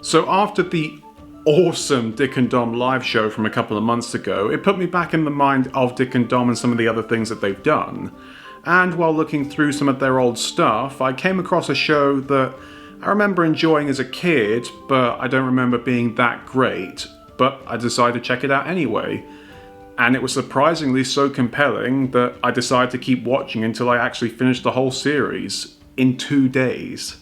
So after the awesome Dick and Dom live show from a couple of months ago, it put me back in the mind of Dick and Dom and some of the other things that they've done. And while looking through some of their old stuff, I came across a show that I remember enjoying as a kid, but I don't remember being that great, but I decided to check it out anyway. And it was surprisingly so compelling that I decided to keep watching until I actually finished the whole series in 2 days.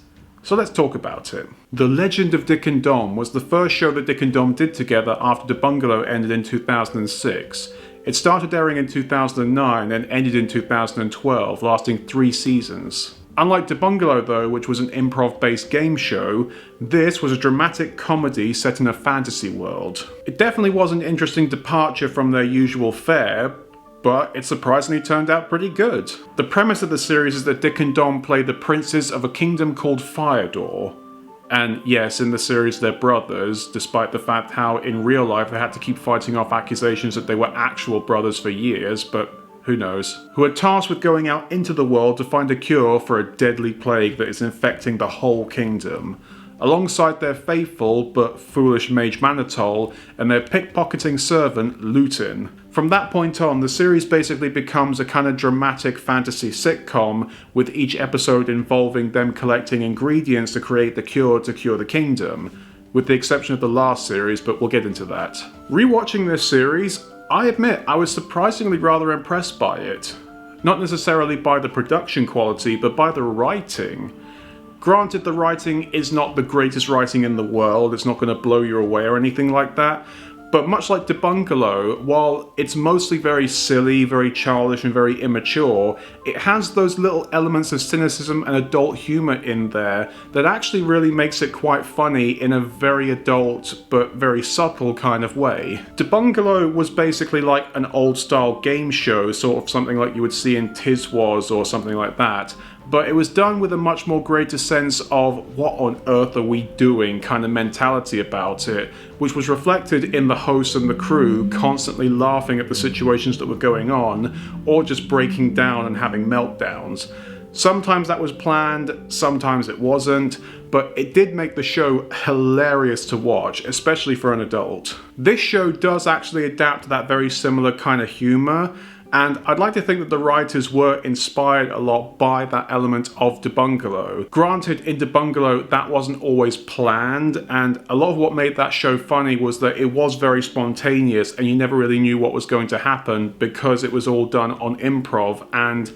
So let's talk about it. The Legend of Dick and Dom was the first show that Dick and Dom did together after The Bungalow ended in 2006. It started airing in 2009 and ended in 2012, lasting 3 seasons. Unlike The Bungalow though, which was an improv-based game show, this was a dramatic comedy set in a fantasy world. It definitely was an interesting departure from their usual fare, but it surprisingly turned out pretty good. The premise of the series is that Dick and Dom play the princes of a kingdom called Firedoor. And yes, in the series they're brothers, despite the fact how in real life they had to keep fighting off accusations that they were actual brothers for years, but who knows. Who are tasked with going out into the world to find a cure for a deadly plague that is infecting the whole kingdom, alongside their faithful but foolish mage Manitol and their pickpocketing servant Lutin. From that point on, the series basically becomes a kind of dramatic fantasy sitcom, with each episode involving them collecting ingredients to create the cure to cure the kingdom, with the exception of the last series, but we'll get into that. Rewatching this series, I admit I was surprisingly rather impressed by it. Not necessarily by the production quality, but by the writing. Granted, the writing is not the greatest writing in the world, it's not going to blow you away or anything like that, but much like The Bungalow, while it's mostly very silly, very childish and very immature, it has those little elements of cynicism and adult humour in there that actually really makes it quite funny in a very adult but very subtle kind of way. The Bungalow was basically like an old style game show, sort of something like you would see in Tiswas or something like that, but it was done with a much more greater sense of what on earth are we doing kind of mentality about it, which was reflected in the host and the crew constantly laughing at the situations that were going on, or just breaking down and having meltdowns. Sometimes that was planned, sometimes it wasn't, but it did make the show hilarious to watch, especially for an adult. This show does actually adapt to that very similar kind of humour, and I'd like to think that the writers were inspired a lot by that element of The Bungalow. Granted, in The Bungalow, that wasn't always planned, and a lot of what made that show funny was that it was very spontaneous and you never really knew what was going to happen because it was all done on improv and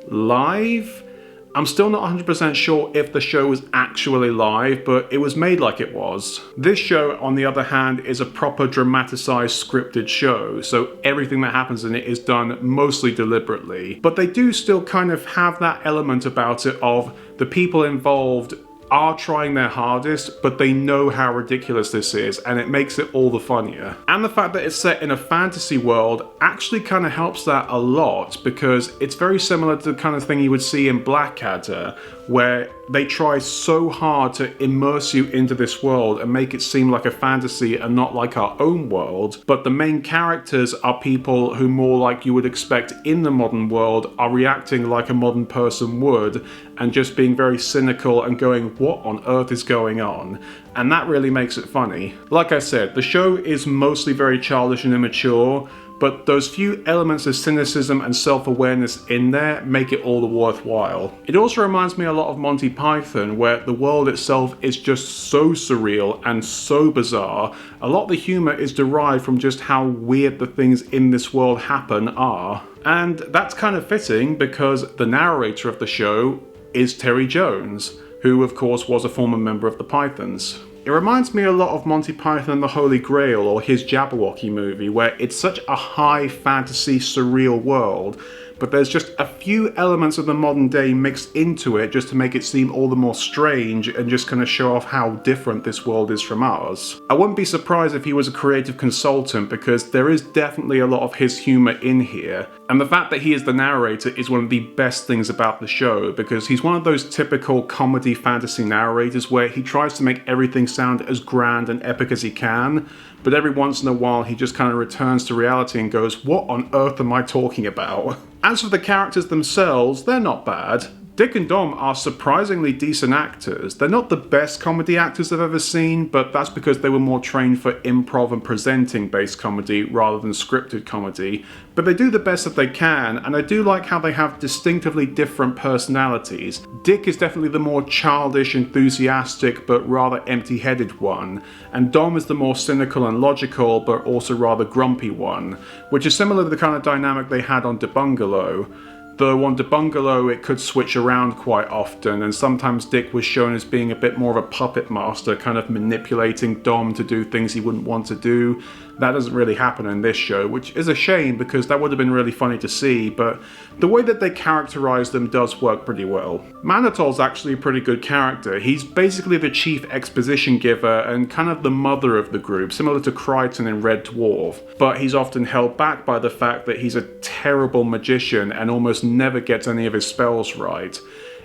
live. I'm still not 100% sure if the show was actually live, but it was made like it was. This show, on the other hand, is a proper dramatised scripted show, so everything that happens in it is done mostly deliberately. But they do still kind of have that element about it of the people involved are trying their hardest, but they know how ridiculous this is, and it makes it all the funnier. And the fact that it's set in a fantasy world actually kind of helps that a lot, because it's very similar to the kind of thing you would see in Blackadder, where they try so hard to immerse you into this world and make it seem like a fantasy and not like our own world, but the main characters are people who, more like you would expect in the modern world, are reacting like a modern person would and just being very cynical and going, what on earth is going on? And that really makes it funny. Like I said, the show is mostly very childish and immature, but those few elements of cynicism and self-awareness in there make it all the worthwhile. It also reminds me a lot of Monty Python, where the world itself is just so surreal and so bizarre. A lot of the humour is derived from just how weird the things in this world happen are. And that's kind of fitting because the narrator of the show is Terry Jones, who of course was a former member of the Pythons. It reminds me a lot of Monty Python and the Holy Grail, or his Jabberwocky movie, where it's such a high fantasy surreal world, but there's just a few elements of the modern day mixed into it just to make it seem all the more strange and just kind of show off how different this world is from ours. I wouldn't be surprised if he was a creative consultant, because there is definitely a lot of his humour in here, and the fact that he is the narrator is one of the best things about the show, because he's one of those typical comedy fantasy narrators where he tries to make everything sound as grand and epic as he can, but every once in a while he just kind of returns to reality and goes, what on earth am I talking about? As for the characters themselves, they're not bad. Dick and Dom are surprisingly decent actors. They're not the best comedy actors I've ever seen, but that's because they were more trained for improv and presenting based comedy rather than scripted comedy. But they do the best that they can, and I do like how they have distinctively different personalities. Dick is definitely the more childish, enthusiastic, but rather empty-headed one, and Dom is the more cynical and logical, but also rather grumpy one, which is similar to the kind of dynamic they had on The Bungalow. Though on The Bungalow it could switch around quite often, and sometimes Dick was shown as being a bit more of a puppet master, kind of manipulating Dom to do things he wouldn't want to do. That doesn't really happen in this show, which is a shame because that would have been really funny to see, but the way that they characterize them does work pretty well. Manitol's actually a pretty good character. He's basically the chief exposition giver and kind of the mother of the group, similar to Crichton in Red Dwarf, but he's often held back by the fact that he's a terrible magician and almost never gets any of his spells right.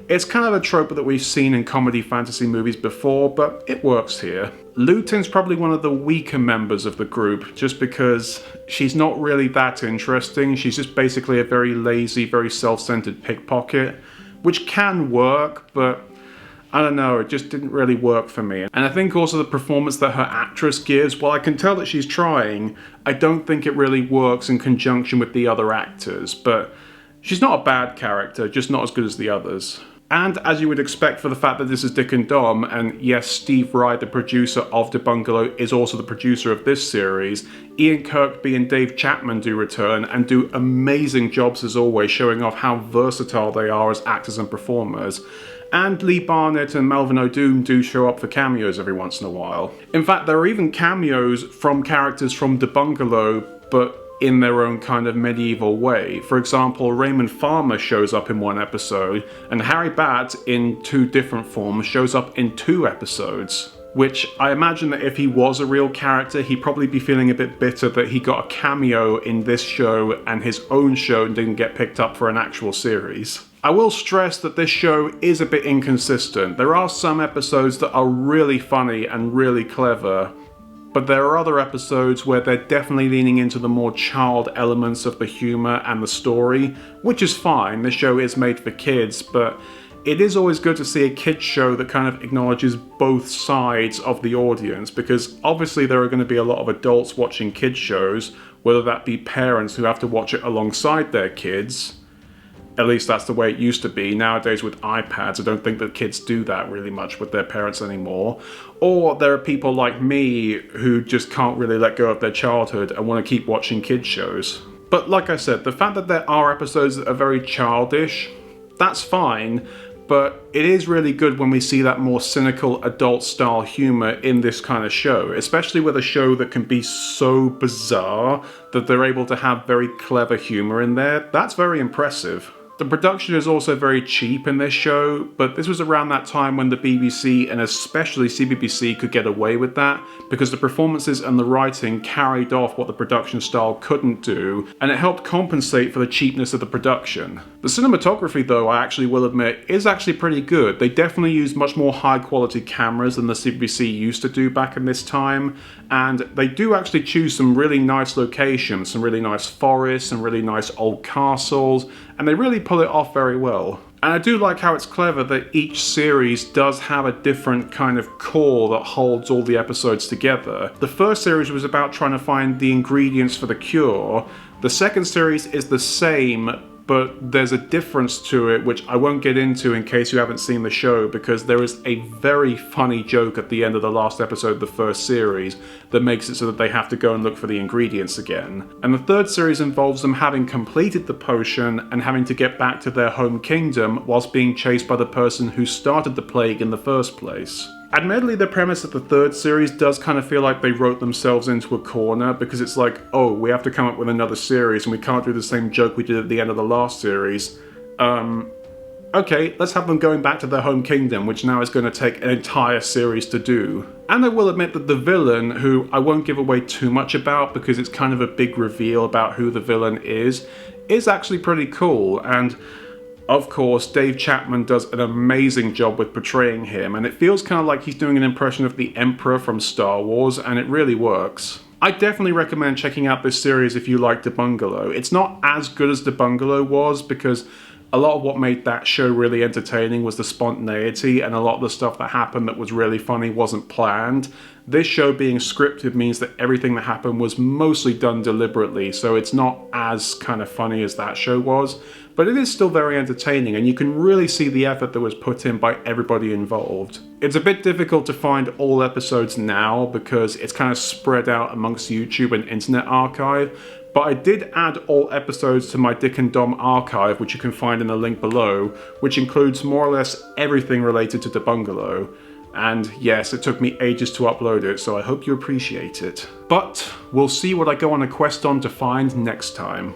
It's kind of a trope that we've seen in comedy fantasy movies before, but it works here. Luton's probably one of the weaker members of the group, just because she's not really that interesting. She's just basically a very lazy, very self-centered pickpocket, which can work, but I don't know, it just didn't really work for me. And I think also the performance that her actress gives, while I can tell that she's trying, I don't think it really works in conjunction with the other actors, but she's not a bad character, just not as good as the others. And as you would expect for the fact that this is Dick and Dom, and yes, Steve Wright, the producer of The Bungalow, is also the producer of this series, Ian Kirkby and Dave Chapman do return and do amazing jobs as always, showing off how versatile they are as actors and performers. And Lee Barnett and Melvin O'Doom do show up for cameos every once in a while. In fact, there are even cameos from characters from The Bungalow, but in their own kind of medieval way. For example, Raymond Farmer shows up in one episode, and Harry Batt, in two different forms, shows up in 2 episodes. Which I imagine that if he was a real character, he'd probably be feeling a bit bitter that he got a cameo in this show and his own show and didn't get picked up for an actual series. I will stress that this show is a bit inconsistent. There are some episodes that are really funny and really clever, but there are other episodes where they're definitely leaning into the more child elements of the humour and the story, which is fine. This show is made for kids, but it is always good to see a kids show that kind of acknowledges both sides of the audience, because obviously there are going to be a lot of adults watching kids shows, whether that be parents who have to watch it alongside their kids. At least that's the way it used to be. Nowadays with iPads, I don't think that kids do that really much with their parents anymore. Or there are people like me who just can't really let go of their childhood and want to keep watching kids shows. But like I said, the fact that there are episodes that are very childish, that's fine, but it is really good when we see that more cynical adult-style humour in this kind of show, especially with a show that can be so bizarre that they're able to have very clever humour in there. That's very impressive. The production is also very cheap in this show, but this was around that time when the BBC and especially CBBC could get away with that, because the performances and the writing carried off what the production style couldn't do, and it helped compensate for the cheapness of the production. The cinematography, though, I actually will admit, is actually pretty good. They definitely use much more high quality cameras than the CBBC used to do back in this time, and they do actually choose some really nice locations, some really nice forests, some really nice old castles, and they really pull it off very well. And I do like how it's clever that each series does have a different kind of core that holds all the episodes together. The first series was about trying to find the ingredients for the cure. The second series is the same, but there's a difference to it which I won't get into in case you haven't seen the show, because there is a very funny joke at the end of the last episode of the first series that makes it so that they have to go and look for the ingredients again. And the third series involves them having completed the potion and having to get back to their home kingdom whilst being chased by the person who started the plague in the first place. Admittedly, the premise of the third series does kind of feel like they wrote themselves into a corner, because it's like, oh, we have to come up with another series and we can't do the same joke we did at the end of the last series. Okay, let's have them going back to their home kingdom, which now is going to take an entire series to do. And I will admit that the villain, who I won't give away too much about because it's kind of a big reveal about who the villain is actually pretty cool, and of course, Dave Chapman does an amazing job with portraying him, and it feels kind of like he's doing an impression of the Emperor from Star Wars, and it really works. I definitely recommend checking out this series if you like The Bungalow. It's not as good as The Bungalow was, because A lot of what made that show really entertaining was the spontaneity, and a lot of the stuff that happened that was really funny wasn't planned. This show being scripted means that everything that happened was mostly done deliberately, so it's not as kind of funny as that show was, but it is still very entertaining, and you can really see the effort that was put in by everybody involved. It's a bit difficult to find all episodes now because it's kind of spread out amongst YouTube and Internet Archive, but I did add all episodes to my Dick and Dom archive, which you can find in the link below, which includes more or less everything related to the bungalow. And yes, it took me ages to upload it, so I hope you appreciate it. But we'll see what I go on a quest on to find next time.